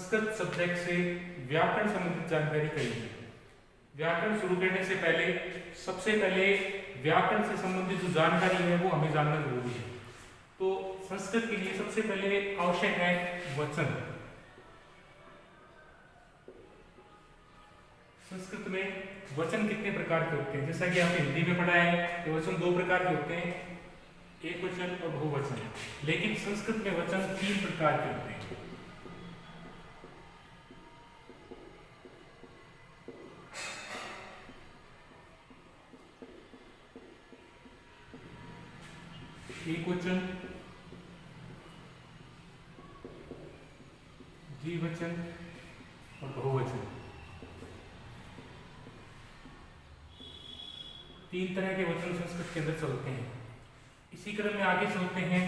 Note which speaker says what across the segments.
Speaker 1: Sanskrit subject से व्याकरण संबंधित जानकारी करेंगे। व्याकरण शुरू करने से पहले सबसे पहले व्याकरण से संबंधित जो जानकारी है वो हमें जानना जरूरी है। तो संस्कृत के लिए सबसे पहले आवश्यक है वचन। संस्कृत में वचन कितने प्रकार के होते हैं? जैसा कि आपने हिंदी में पढ़ा है कि वचन दो प्रकार के होते हैं, एक वचन और बहुवचन। लेकिन संस्कृत में वचन तीन प्रकार के होते हैं। एक वचन, द्विवचन और बहुवचन। तीन तरह के वचन संस्कृत के अंदर चलते हैं। इसी क्रम में आगे चलते हैं,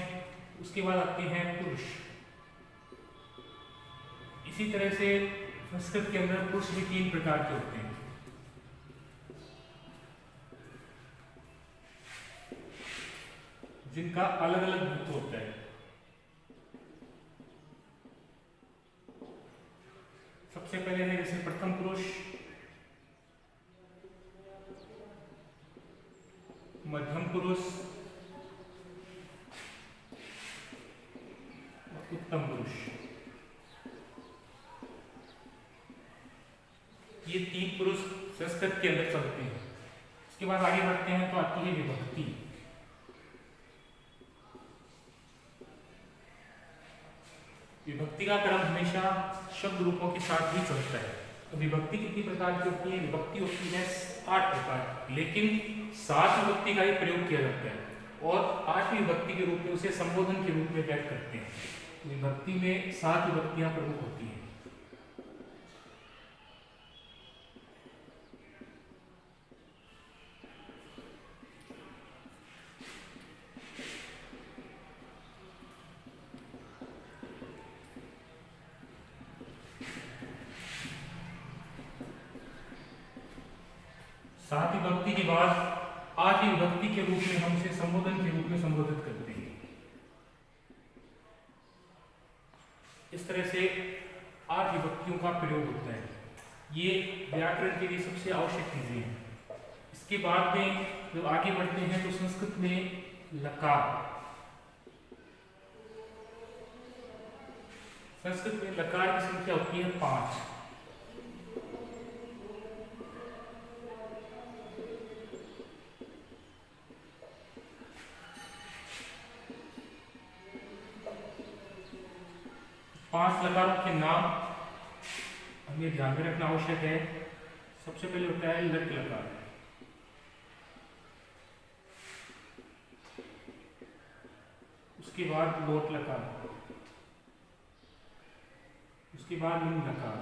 Speaker 1: उसके बाद आते हैं पुरुष। इसी तरह से संस्कृत के अंदर पुरुष भी तीन प्रकार के होते हैं। जिनका अलग अलग महत्व होता है। सबसे पहले है जैसे प्रथम पुरुष, मध्यम पुरुष और उत्तम पुरुष। ये तीन पुरुष संस्कृत के अंदर चलते हैं। इसके बाद आगे बढ़ते हैं तो आती है विभक्ति। विभक्ति का क्रम हमेशा शब्द रूपों के साथ ही चलता है। तो विभक्ति कितनी प्रकार की होती है? विभक्ति होती है 8 प्रकार, लेकिन 7 विभक्ति का ही प्रयोग किया जाता है और 8वीं विभक्ति के रूप में उसे संबोधन के रूप में व्यक्त करते हैं। विभक्ति में 7 विभक्तियां प्रमुख होती हैं। सात विभक्ति के बाद 8वीं विभक्ति के रूप में हम उसे संबोधन के रूप में संबोधित करते हैं। इस तरह से 8 विभक्तियों का प्रयोग होता है। ये व्याकरण के लिए सबसे आवश्यक चीजें हैं। इसके बाद में जब आगे बढ़ते हैं तो संस्कृत में लकार, संस्कृत में लकार की संख्या होती है 5। पांच लकारों के नाम हमें ध्यान में रखना आवश्यक है। सबसे पहले होता है लट लकार, उसके बाद लोट लकार, उसके बाद लिंग लकार,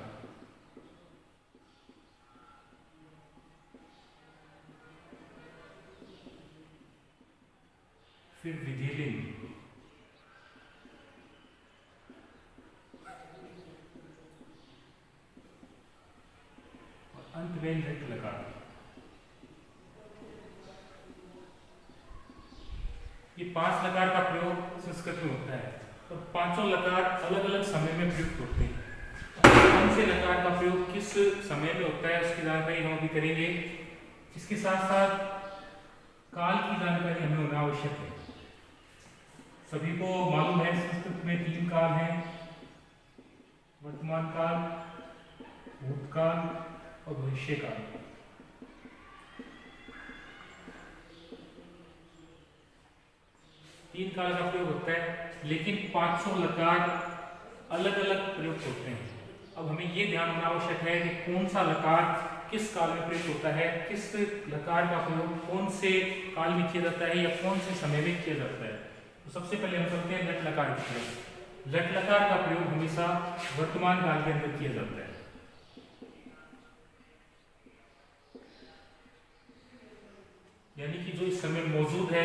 Speaker 1: फिर विधिलिंग, अंत में लट लकार। ये 5 लकार का प्रयोग संस्कृत में होता है और पांचों लकार अलग अलग समय में प्रयुक्त होते हैं। कौन से लकार का प्रयोग किस समय में होता है उसकी जानकारी हम अभी करेंगे। इसके साथ साथ काल की जानकारी हमें होना आवश्यक है। सभी को मालूम है संस्कृत में 3 काल हैं, वर्तमान काल, भूतकाल और भविष्य काल। तीन काल का प्रयोग होता है, लेकिन 500 लकार अलग अलग प्रयुक्त होते हैं। अब हमें यह ध्यान होना आवश्यक है कि कौन सा लकार किस काल में प्रयुक्त होता है, किस लकार का प्रयोग कौन से काल में किया जाता है या कौन से समय में किया जाता है। तो सबसे पहले हम चलते हैं लट लकार की तरफ। लट लकार का प्रयोग हमेशा वर्तमान काल के अंदर किया जाता है। यानी कि जो इस समय मौजूद है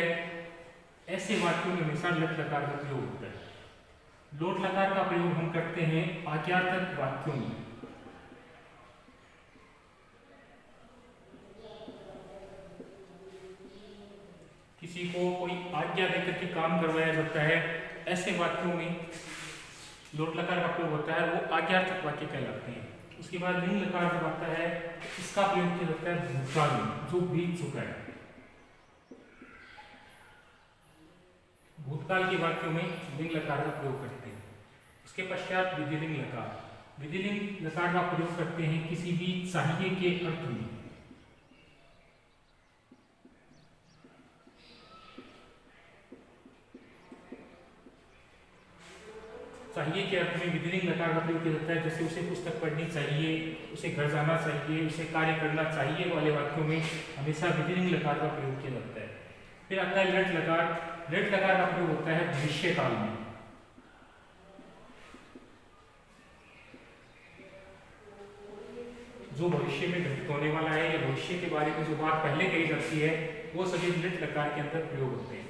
Speaker 1: ऐसे वाक्यों में हमेशा लट लकार का प्रयोग होता है। लोट लकार का प्रयोग हम करते हैं आज्ञार्थक वाक्यों में। किसी को कोई आज्ञा देकर के काम करवाया जाता है, ऐसे वाक्यों में लोट लकार का प्रयोग होता है वो आज्ञार्थक वाक्य कहलाते हैं। उसके बाद लिंग लकार जब आता है इसका प्रयोग किया जाता है भूतकाल में, जो बीत चुका है। भूतकाल के वाक्यों में लिंग लकार का प्रयोग करते हैं। उसके पश्चात विधिलिंग लकार। विधिलिंग लकार का प्रयोग करते हैं किसी भी चाहिए के अर्थ में। चाहिए के अर्थ में विधिलिंग लकार का प्रयोग किया जाता है। जैसे उसे पुस्तक पढ़नी चाहिए, उसे घर जाना चाहिए, उसे कार्य करना चाहिए वाले वाक्यों में हमेशा विधिलिंग लकार का प्रयोग किया जाता है। फिर आता है लट लकार। लट लकार का प्रयोग होता है भविष्य काल में। जो भविष्य में घटित होने वाला है या भविष्य के बारे में जो बात पहले कही जाती है वो सभी लट लकार के अंदर प्रयोग होते हैं।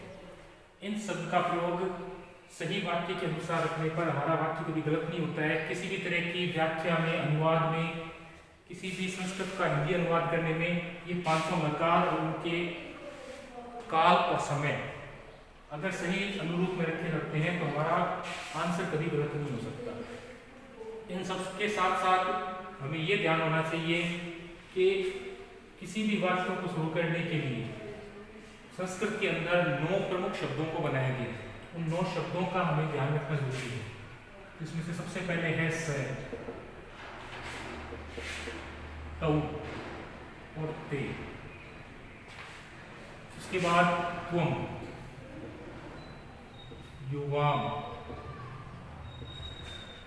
Speaker 1: इन शब्द का प्रयोग सही वाक्य के अनुसार रखने पर हमारा वाक्य कभी गलत नहीं होता है। किसी भी तरह की व्याख्या में, अनुवाद में, किसी भी संस्कृत का हिंदी अनुवाद करने में ये 500 लकार और उनके काल और समय अगर सही अनुरूप में रखे रहते हैं तो हमारा आंसर कभी गलत नहीं हो सकता। इन सब के साथ साथ हमें ये ध्यान होना चाहिए कि किसी भी वाक्य को शुरू करने के लिए संस्कृत के अंदर 9 प्रमुख शब्दों को बनाया गया है। उन 9 शब्दों का हमें ध्यान रखना जरूरी है। इसमें से सबसे पहले है स, तौ और ते। उसके बाद त्वम, युवाम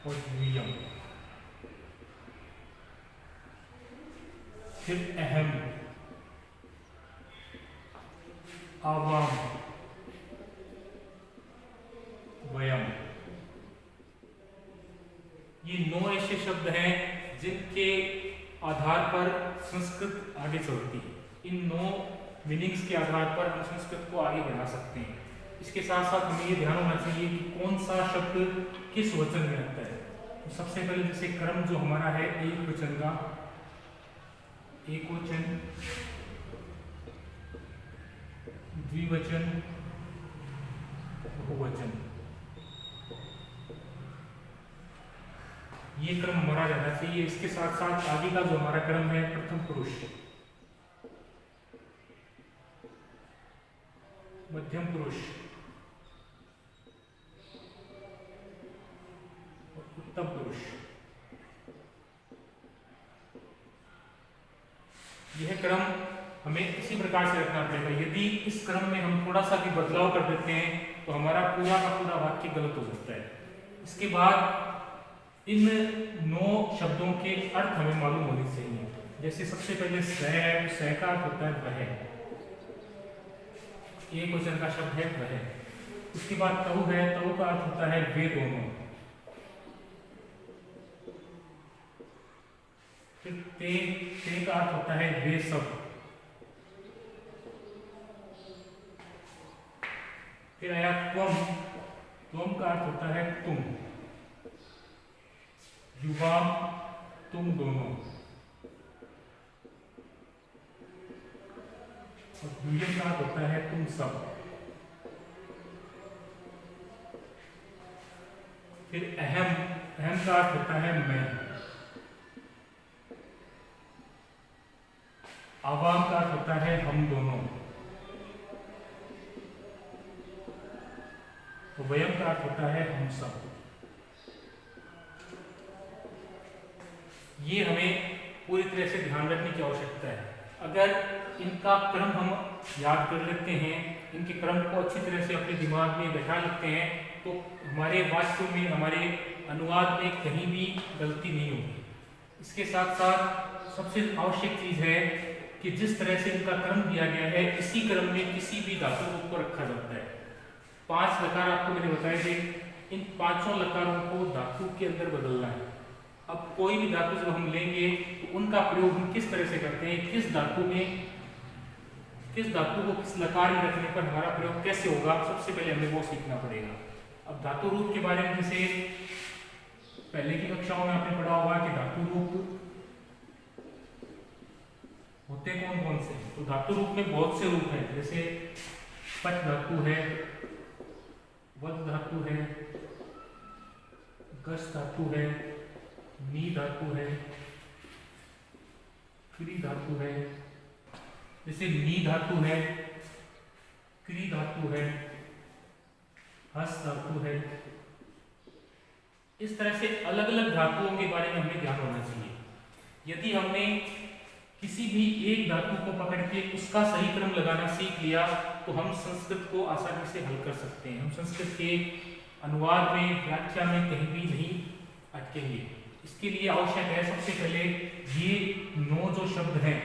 Speaker 1: और द्वियम। फिर अहम, आवाम, वयम। ये 9 ऐसे शब्द हैं जिनके आधार पर संस्कृत आगे चलती है। इन 9 मीनिंग्स के आधार पर हम संस्कृत को आगे बढ़ा सकते हैं। इसके साथ साथ हमें ये ध्यान होना चाहिए कि कौन सा शब्द किस वचन में आता है। तो सबसे पहले जैसे क्रम जो हमारा है एक वचन का, एक वचन, द्विवचन, बहुवचन, ये क्रम हमारा रहना चाहिए। इसके साथ साथ आगे का जो हमारा क्रम है प्रथम पुरुष, मध्यम पुरुष और उत्तम पुरुष, यह क्रम हमें इसी प्रकार से रखना पड़ेगा। यदि इस क्रम में हम थोड़ा सा भी बदलाव कर देते हैं तो हमारा पूरा का पूरा वाक्य गलत हो सकता है। इसके बाद इन 9 शब्दों के अर्थ हमें मालूम होने चाहिए। जैसे सबसे पहले स का अर्थ होता है वह, एक वचन का शब्द है वह। उसके बाद तऊ है, तऊ का अर्थ होता है वे दोनों। फिर ते का अर्थ होता है वे सब। फिर आया त्वम, त्वम का अर्थ होता है तुम। युवाम, तुम दोनों। और द्वियम का अर्थ होता है तुम सब। फिर अहम, अहम का अर्थ होता है मैं। आवाम का अर्थ होता है हम दोनों। तो वयम का अर्थ होता है हम सब। ये हमें पूरी तरह से ध्यान रखने की आवश्यकता है। अगर इनका क्रम हम याद कर लेते हैं, इनके क्रम को अच्छी तरह से अपने दिमाग में बैठा लेते हैं तो हमारे वाक्यों में, हमारे अनुवाद में कहीं भी गलती नहीं होगी। इसके साथ साथ सबसे आवश्यक चीज है कि जिस तरह से इनका क्रम दिया गया है इसी क्रम में किसी भी धातु रूप को रखा जाता है। 5 लकार आपको मैंने बताए थे, इन 5 लकारों को धातु के अंदर बदलना है। अब कोई भी धातु जब हम लेंगे तो उनका प्रयोग हम किस तरह से करते हैं, किस धातु में, किस धातु को किस लकार में रखने पर हमारा प्रयोग कैसे होगा, सबसे पहले हमें वो सीखना पड़ेगा। अब धातु रूप के बारे में जैसे पहले की कक्षाओं में आपने पढ़ा होगा कि धातु रूप होते कौन कौन से। तो धातु रूप में बहुत से रूप हैं, जैसे पट धातु है, वध धातु है, गस धातु है, नी धातु है, क्री धातु है। जैसे नी धातु है, क्री धातु है, हस धातु है। इस तरह से अलग अलग धातुओं के बारे में हमें ध्यान होना चाहिए। यदि हमने किसी भी एक धातु को पकड़ के उसका सही क्रम लगाना सीख लिया तो हम संस्कृत को आसानी से हल कर सकते हैं। हम संस्कृत के अनुवाद में, व्याख्या में कहीं भी नहीं अटकेंगे। इसके लिए आवश्यक है सबसे पहले ये 9 जो शब्द हैं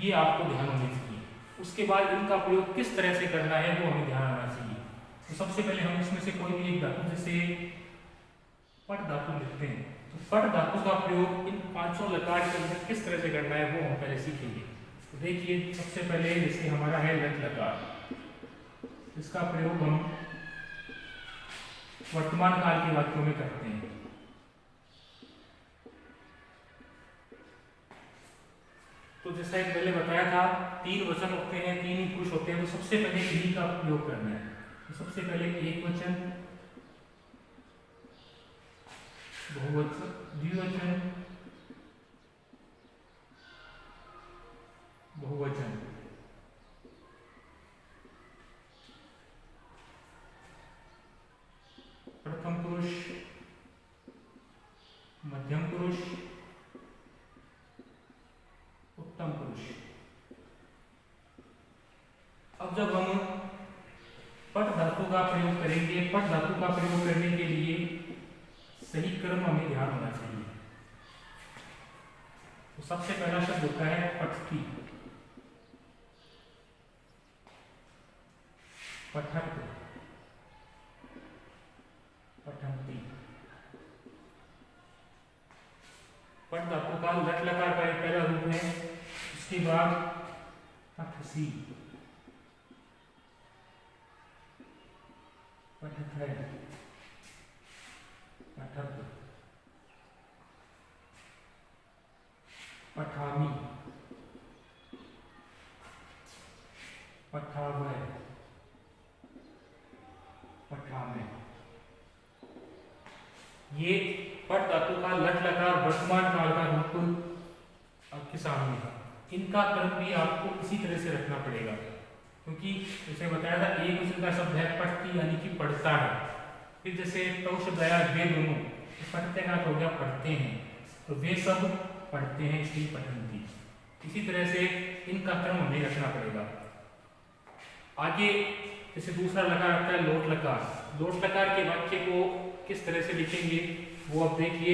Speaker 1: ये आपको ध्यान होने चाहिए। उसके बाद इनका प्रयोग किस तरह से करना है वो हमें ध्यान आना चाहिए। तो सबसे पहले हम इसमें से कोई भी एक धातु, जैसे पट धातु लिखते हैं, तो पट धातु का प्रयोग इन 5 लकार के अंदर किस तरह से करना है वो हम पहले सीखेंगे। तो देखिए सबसे पहले जैसे हमारा है लट लकार, इसका प्रयोग हम वर्तमान काल के वाक्यों में करते हैं। तो जैसा एक पहले बताया था 3 वचन होते हैं, 3 ही पुरुष होते हैं। तो सबसे पहले ही का प्रयोग करना है। तो सबसे पहले एक वचन, बहुवचन, द्विवचन, बहुवचन। प्रथम पुरुष, मध्यम पुरुष, उत्तम पुरुष। अब जब हम पट धातु का प्रयोग करेंगे, पट धातु का प्रयोग करने के लिए सही क्रम हमें ध्यान होना चाहिए। तो सबसे पहला शब्द होता है पठती, पठत, पठंती। पट धातु का लट लकार का एक पहला रूप है। उसके बाद पठसी, पठत है, पठत, पठामी, पठावय, पठामे। ये पट धातु का लट लकार वर्तमान काल का रूप आपके सामने है। इनका क्रम भी आपको इसी तरह से रखना पड़ेगा, क्योंकि जैसे बताया था एक वचन का शब्द है पठती यानी कि पढ़ता है। फिर जैसे तो शब्द आया वे दोनों, तो पढ़ते का हो गया पढ़ते हैं, तो वे सब पढ़ते हैं इसलिए पठंती। इसी तरह से इनका क्रम हमें रखना पड़ेगा। आगे जैसे दूसरा लकार आता है लोट लकार। लोट लकार के वाक्य को किस तरह से लिखेंगे वो अब देखिए।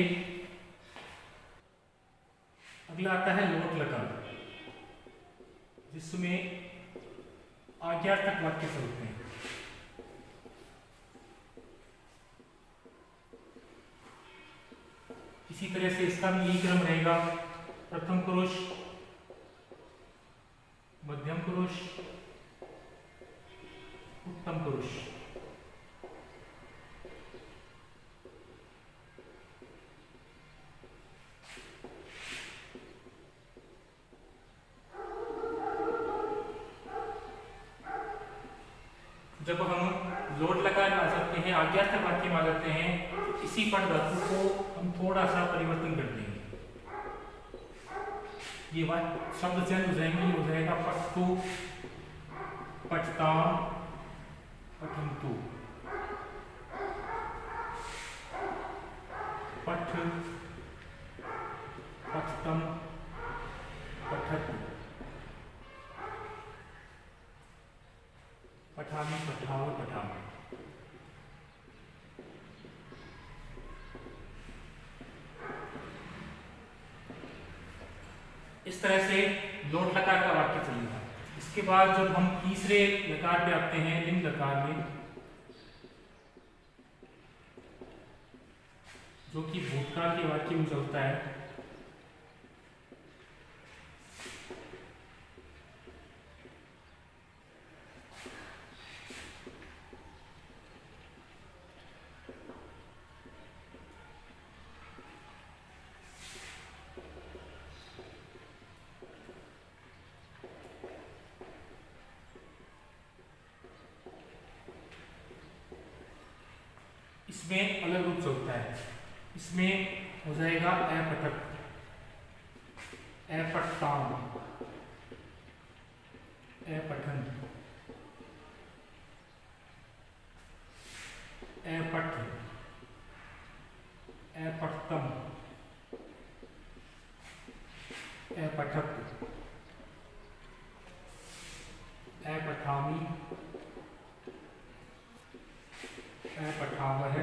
Speaker 1: अगला आता है लोट लकार, जिसमें आज्ञार्थक वाक्य चलते हैं। इसी तरह से इसका भी यही क्रम रहेगा। प्रथम पुरुष, मध्यम पुरुष, उत्तम पुरुष। जब हम लोट लकार में आ जाते हैं, आज्ञार्थक वाक्य में आ जाते हैं, तो इसी पट धातु को हम थोड़ा सा परिवर्तन कर देंगे। ये शब्द चेंज हो जाएंगे, हो जाएगा पठतु, पठताम, पठन्तु, पठ, पठतम, पठत, पठामी, पठाव, पठाम। इस तरह से लोट लकार का वाक्य चलेगा। इसके बाद जब हम तीसरे लकार पे आते हैं, लिंग लकार में, जो कि भूतकाल के वाक्य में चलता है। इसमें अलग रूप चलता है। इसमें हो जाएगा अपठक, अपठताम, अपठन, अपठ, अपठतम, अपठक, अपठामी, अपठावह,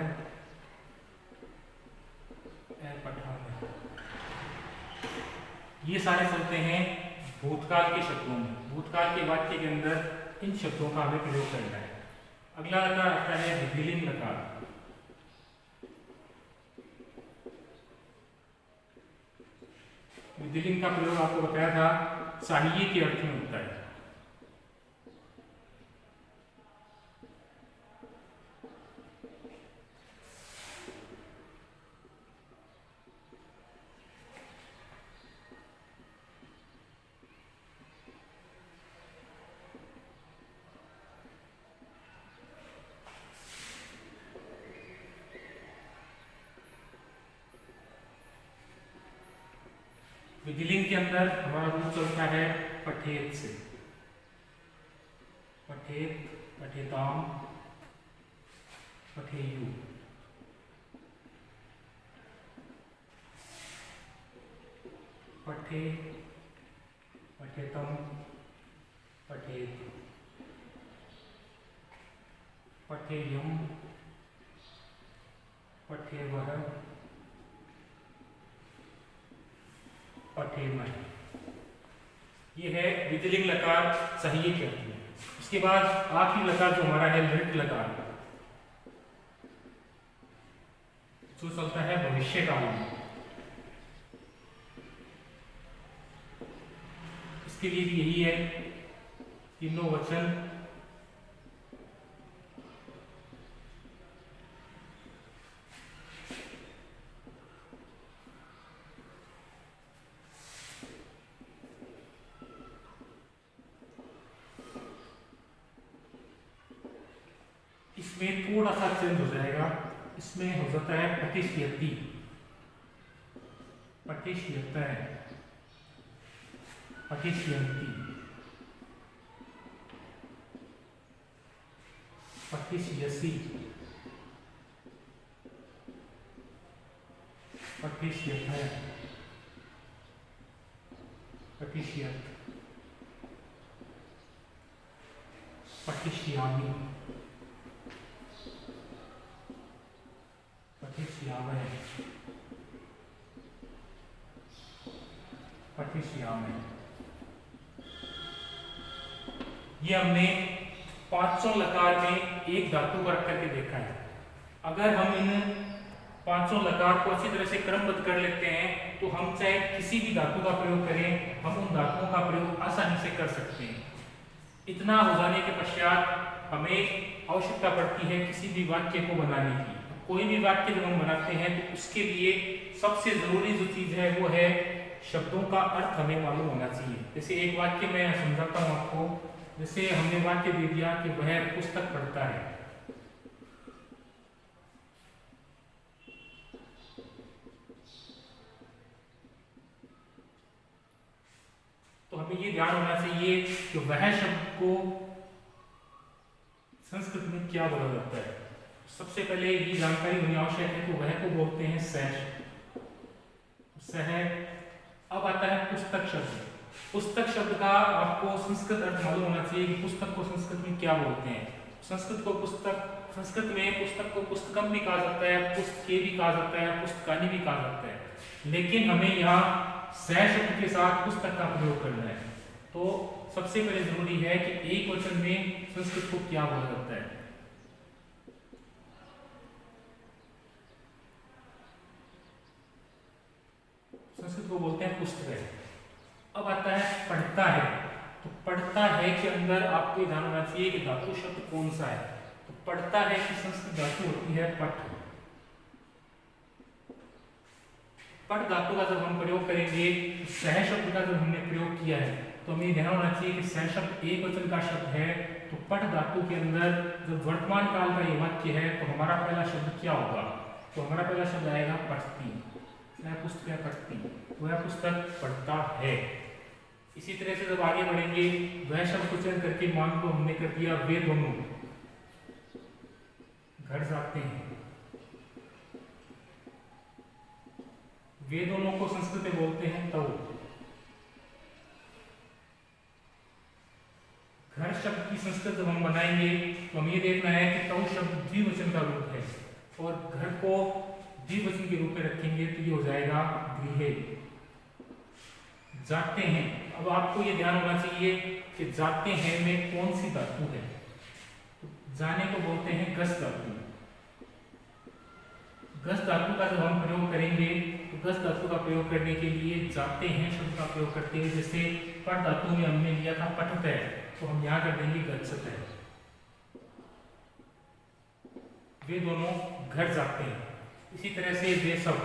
Speaker 1: अपठावह। ये सारे चलते हैं भूतकाल के शब्दों में। भूतकाल के वाक्य के अंदर इन शब्दों का हमें प्रयोग करना है। अगला लकार आता है विधिलिंग लकार। विधिलिंग का प्रयोग आपको बताया था चाहिए के अर्थ में होता है। विधिलिंग के अंदर हमारा रूप चलता है पठेत से। पठेत, पठेताम, पठेयु, पठे, पठेतम, पठेत, पठेयम, पठेवह, पठेमह। ये है विधिलिंग लकार सहिए के अर्थ में। उसके बाद आखिरी लकार जो हमारा है लृट लकार, जो चलता है भविष्य काल में। इसके लिए भी यही है तीनों वचन इसमें थोड़ा सा चेंज हो जाएगा। इसमें हो जाता है पठिष्यति, पठिष्यतः, पठिष्यन्ति, पठिष्यसि, पठिष्यथः, पठिष्यत्, पठिष्यामि, पठिष्यामः, पठिष्यामः। ये हमने पांचों लकार में एक धातु को रख करके देखा है। अगर हम इन पांचों लकार को अच्छी तरह से क्रमबद्ध कर लेते हैं तो हम चाहे किसी भी धातु का प्रयोग करें, हम उन धातुओं का प्रयोग आसानी से कर सकते हैं। इतना हो जाने के पश्चात हमें आवश्यकता पड़ती है किसी भी वाक्य को बनाने की। कोई भी वाक्य जब हम बनाते हैं तो उसके लिए सबसे जरूरी जो चीज है वो है शब्दों का अर्थ हमें मालूम होना चाहिए। जैसे एक वाक्य मैं समझाता हूँ आपको। जैसे हमने वाक्य दे दिया कि वह पुस्तक पढ़ता है, तो हमें ये ध्यान होना चाहिए कि वह शब्द को संस्कृत में क्या बोला जाता है। सबसे पहले ये जानकारी होनी आवश्यक है कि वह को बोलते हैं सह, सह। अब आता है पुस्तक शब्द। पुस्तक शब्द का आपको संस्कृत अर्थ मालूम होना चाहिए कि पुस्तक को संस्कृत में क्या बोलते हैं। संस्कृत में पुस्तक को पुस्तकम भी कहा जाता है, पुस्तके भी कहा जाता है, पुस्तकानी भी कहा जाता है। लेकिन हमें यहाँ सह शब्द के साथ पुस्तक का प्रयोग करना है। तो सबसे पहले जरूरी है कि एक वचन में संस्कृत को क्या बोला जाता है। संस्कृत को बोलते हैं पुस्तक। अब आता है पढ़ता है। तो पढ़ता है के अंदर आपको ध्यान होना चाहिए कि धातु शब्द कौन सा है। तो पढ़ता है की संस्कृत धातु होती है पठ। पठ धातु का जब हम प्रयोग करेंगे, सह शब्द का जब हमने प्रयोग किया है तो हमें ध्यान होना चाहिए कि सह शब्द एक वचन का शब्द है। तो पठ धातु के अंदर जब वर्तमान काल का ये वाक्य है तो हमारा पहला शब्द क्या होगा? तो हमारा पहला शब्द आएगा पठती। वह पुस्तक पठती, वह पुस्तक पढ़ता है। इसी तरह से जब आगे बढ़ेंगे, वह शब्द को चयन करके मान को हमने कर दिया वे दोनों घर जाते हैं। वे दोनों को संस्कृत में बोलते हैं तव। घर शब्द की संस्कृत जब हम बनाएंगे तो हम ये देखना है कि तव शब्द द्विवचन का रूप है और घर को द्विवचन के रूप में रखेंगे तो ये हो जाएगा गृह। जाते हैं, अब आपको ये ध्यान होना चाहिए कि जाते हैं में कौन सी धातु है। तो जाने को बोलते हैं गस धातु। गस धातु का जब हम प्रयोग करेंगे तो गस धातु का प्रयोग करने के लिए जाते हैं शब्द का प्रयोग करते हैं। जैसे पठ धातु में हमने लिया था पठत है, तो हम यहाँ कर देंगे गच्छत है। वे दोनों घर जाते हैं। इसी तरह से वे सब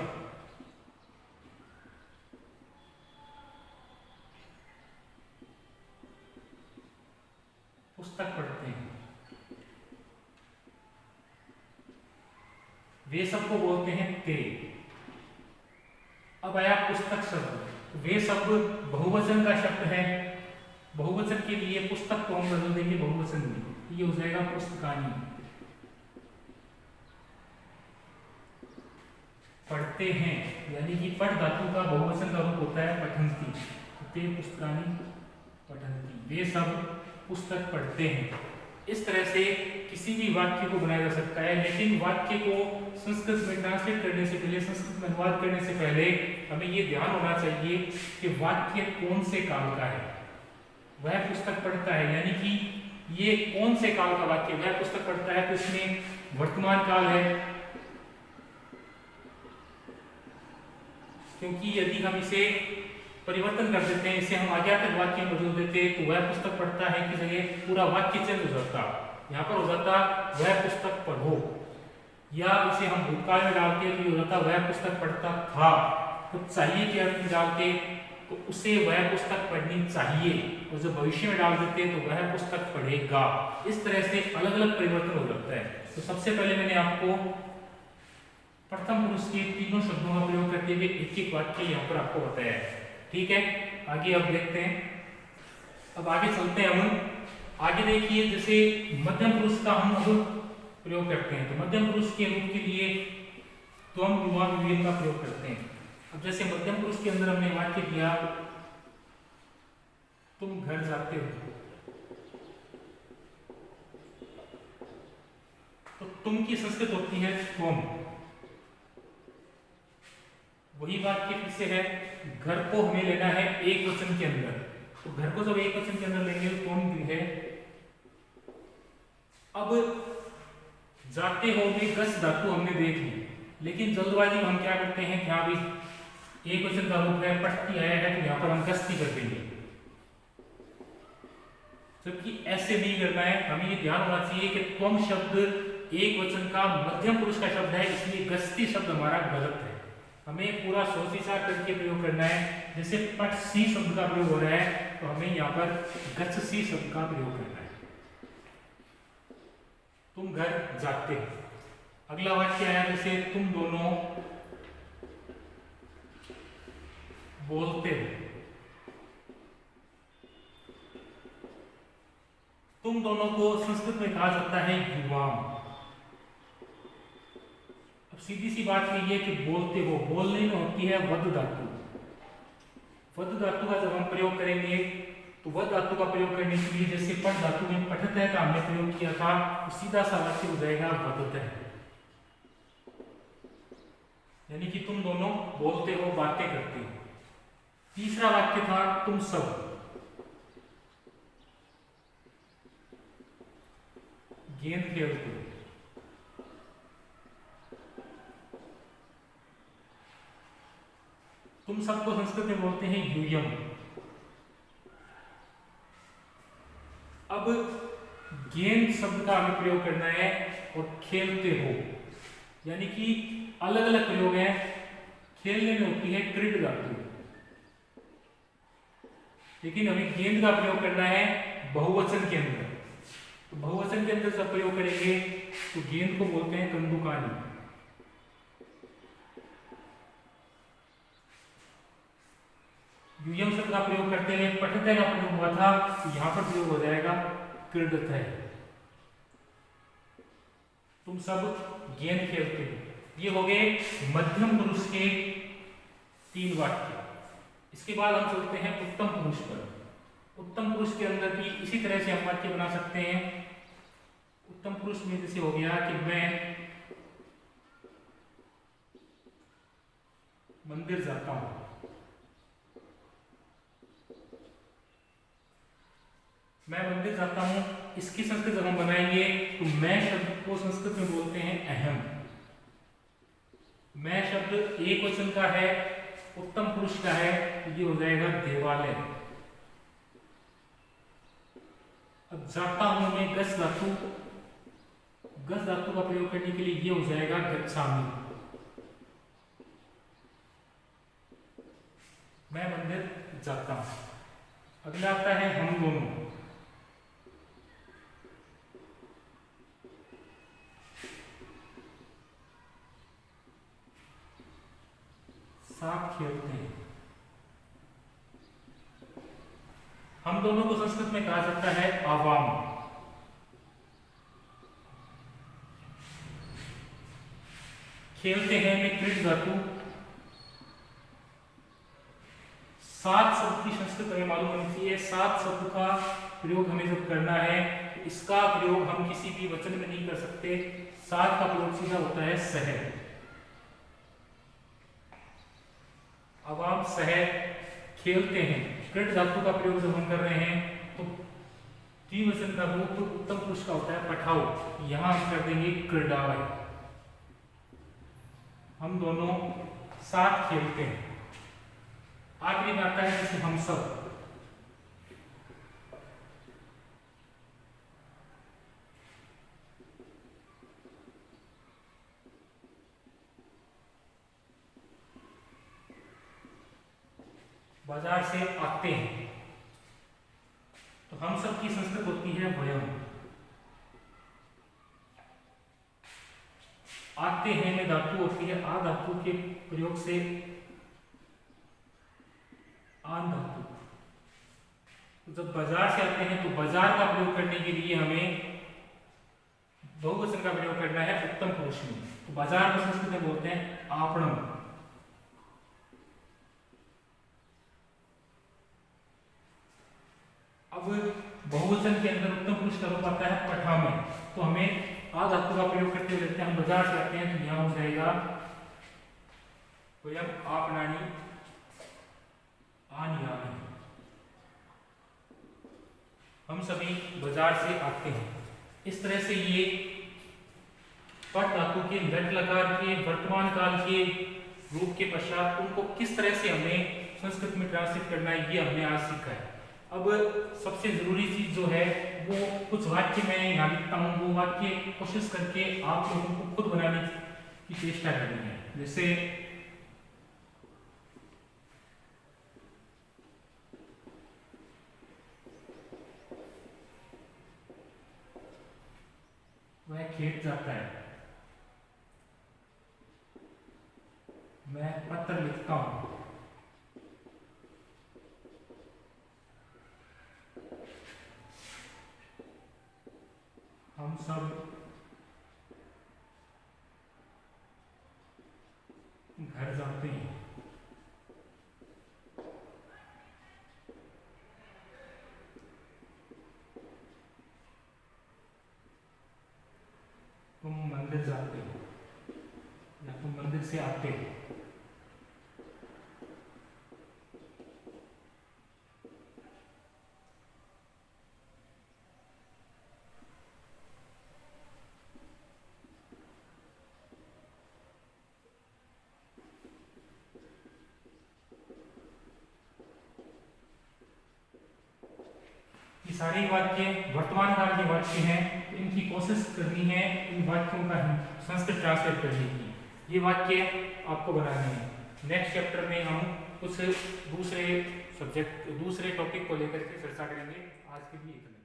Speaker 1: पुस्तक पढ़ते हैं। वे सब को बोलते हैं ते। अब आया पुस्तक शब्द। वे सब बहुवचन का शब्द है। बहुवचन के लिए पुस्तक को हम बदल देंगे बहुवचन में, ये हो जाएगा पुस्तकानी। पढ़ते हैं यानी कि पठ धातु का बहुवचन का रूप होता है पठंती। ते पुस्तकानी पठंती, वे सब पुस्तक पढ़ते हैं। इस तरह से किसी भी वाक्य को बनाया जा सकता है, लेकिन वाक्य को संस्कृत में ट्रांसलेट करने से पहले, संस्कृत में अनुवाद करने से पहले हमें ये ध्यान होना चाहिए कि वाक्य कौन से काल का है। वह पुस्तक पढ़ता है यानी कि ये कौन से काल का वाक्य, वह पुस्तक पढ़ता है तो इसमें वर्तमान काल है, क्योंकि यदि हम इसे परिवर्तन कर देते हैं, इसे हम आज्ञार्थक वाक्य में बदल देते तो वह पुस्तक पढ़ता है की जगह पूरा वाक्य चेंज हो जाता। यहाँ पर हो जाता वह पुस्तक पढ़ो, या इसे हम भूतकाल में डालते तो ये हो जाता वह पुस्तक पढ़ता था। तो चाहिए के अर्थ में डालते तो उसे वह पुस्तक पढ़नी चाहिए, और जब भविष्य में डाल देते तो वह पुस्तक पढ़ेगा। इस तरह से अलग अलग परिवर्तन हो जाता है। तो सबसे पहले मैंने आपको प्रथम पुरुष के तीनों शब्दों का प्रयोग करते हुए एक एक वाक्य यहाँ पर आपको बताया है। ठीक है, आगे अब देखते हैं। अब आगे चलते हैं हम। आगे देखिए, जैसे मध्यम पुरुष का हम अब प्रयोग करते हैं, तो मध्यम पुरुष के रूप के लिए तो हम युवा विवेक का प्रयोग करते हैं। अब जैसे मध्यम पुरुष के अंदर हमने वाक्य दिया तुम घर जाते हो, तो तुम की संस्कृत होती है तुम। वही वाक्य फिर से है, घर को हमें लेना है एक वचन के अंदर, तो घर को जब एक वचन के अंदर लेंगे तो तुम भी है। अब जाते हो में गस धातु हमने देख ली, लेकिन जल्दबाजी में हम क्या करते हैं, यहाँ भी एक वचन का रूप है पठती आया है तो यहाँ पर हम गस्ती कर देंगे, जबकि ऐसे नहीं करना है। हमें ये ध्यान होना चाहिए कि त्वम शब्द एक वचन का मध्यम पुरुष का शब्द है, इसलिए गस्ती शब्द हमारा गलत है। हमें पूरा सोच विचार करके प्रयोग करना है। जैसे पठ सी शब्द का प्रयोग हो रहा है तो हमें यहाँ पर गच्छ सी शब्द का प्रयोग करना है। तुम घर जाते हो। अगला वाक्य आया जैसे तुम दोनों बोलते हो। तुम दोनों को संस्कृत में कहा जाता है युवाम। अब सीधी सी बात ये है कि बोलते हो, बोलने में होती है वद धातु। वद धातु का जब हम प्रयोग करेंगे तो वद धातु का प्रयोग करने के लिए जैसे पठ धातु में पठत है का हमने प्रयोग किया था, तो सीधा सा वाक्य हो जाएगा वदत है, यानी कि तुम दोनों बोलते हो, बातें करते हो। तीसरा वाक्य था तुम सब गेंद खेलते हो। तुम सबको संस्कृत में बोलते हैं यूयम। अब गेंद शब्द का हमें प्रयोग करना है और खेलते हो, यानी कि अलग अलग प्रयोग है। खेलने में होती है क्रीड धातु, लेकिन हमें गेंद का प्रयोग करना है बहुवचन के अंदर। तो बहुवचन के अंदर जब प्रयोग करेंगे तो गेंद को बोलते हैं कंदुकानी। यूयम शब्द का प्रयोग करते हुए पठतय का प्रयोग हुआ था, तो यहाँ पर प्रयोग हो जाएगा क्रीडतय। तुम सब गेंद खेलते हो। ये हो गए मध्यम पुरुष के 3 वाक्य। इसके बाद हम चलते हैं उत्तम पुरुष पर। उत्तम पुरुष के अंदर भी इसी तरह से हम वाक्य बना सकते हैं। उत्तम पुरुष में जैसे हो गया कि मैं मंदिर जाता हूं। मैं मंदिर जाता हूं, इसकी संस्कृत जब हम बनाएंगे तो मैं शब्द को संस्कृत में बोलते हैं अहम। मैं शब्द एक वचन का है, उत्तम पुरुष का है, तो ये हो जाएगा देवालय। अब जाता हूं मैं गच धातु, गच धातु का प्रयोग करने के लिए ये हो जाएगा गच्छामि। मैं मंदिर जाता हूं। अगला आता है हम दोनों। साथ खेलते हैं। हम दोनों को संस्कृत में कहा जाता है आवाम। खेलते हैं में क्रीड धातु। सात शब्द की संस्कृत हमें मालूम होनी चाहिए। सात शब्द का प्रयोग हमें जब करना है, इसका प्रयोग हम किसी भी वचन में नहीं कर सकते। सात का प्रयोग सीधा होता है शहर। अब आप शहर खेलते हैं, क्रीड धातु का प्रयोग जब हम कर रहे हैं तो द्विवचन का रूप उत्तम पुरुष का होता है पठाओ। यहां हम कर देंगे क्रीडावय। हम दोनों साथ खेलते हैं। आखिरी में आता है जैसे हम सब। बाजार से आते हैं, तो हम सब की संस्कृत होती है वयम। आते हैं में धातु होती है आ धातु के प्रयोग से आन धातु। तो जब बाजार से आते हैं तो बाजार का प्रयोग करने के लिए हमें बहुवचन का प्रयोग करना है उत्तम पुरुष में। तो बाजार को संस्कृत में बोलते हैं आपणम। अब बहुवचन के अंदर उत्तम पुरुष का रूप आता है पठामय। तो हमें आ धातु का प्रयोग करते हुए देखते हैं, हम बाजार से आते हैं तो यहां हो जाएगा वयम आपणानि आनयामि। हम सभी बाजार से आते हैं। इस तरह से ये पट धातु के लट लकार के वर्तमान काल के रूप के पश्चात उनको किस तरह से हमें संस्कृत में ट्रांसलेट करना है, ये हमने आज सीखा है। अब सबसे जरूरी चीज जो है वो कुछ वाक्य मैं यहाँ लिखता हूँ, वो वाक्य कोशिश करके आप लोगों को खुद बनाने की चेष्टा करनी है। जैसे वह खेत जाता है, मैं पत्र लिखता हूं, हम सब घर जाते हैं। तुम मंदिर जाते हो या तुम मंदिर से आते हो। ये सारे वाक्य वर्तमान काल के वाक्य हैं। इनकी कोशिश करनी है इन वाक्यों का संस्कृत ट्रांसलेट करने की। ये वाक्य आपको बनाने हैं। नेक्स्ट चैप्टर में हम कुछ दूसरे टॉपिक को लेकर के चर्चा करेंगे। आज के लिए इतना।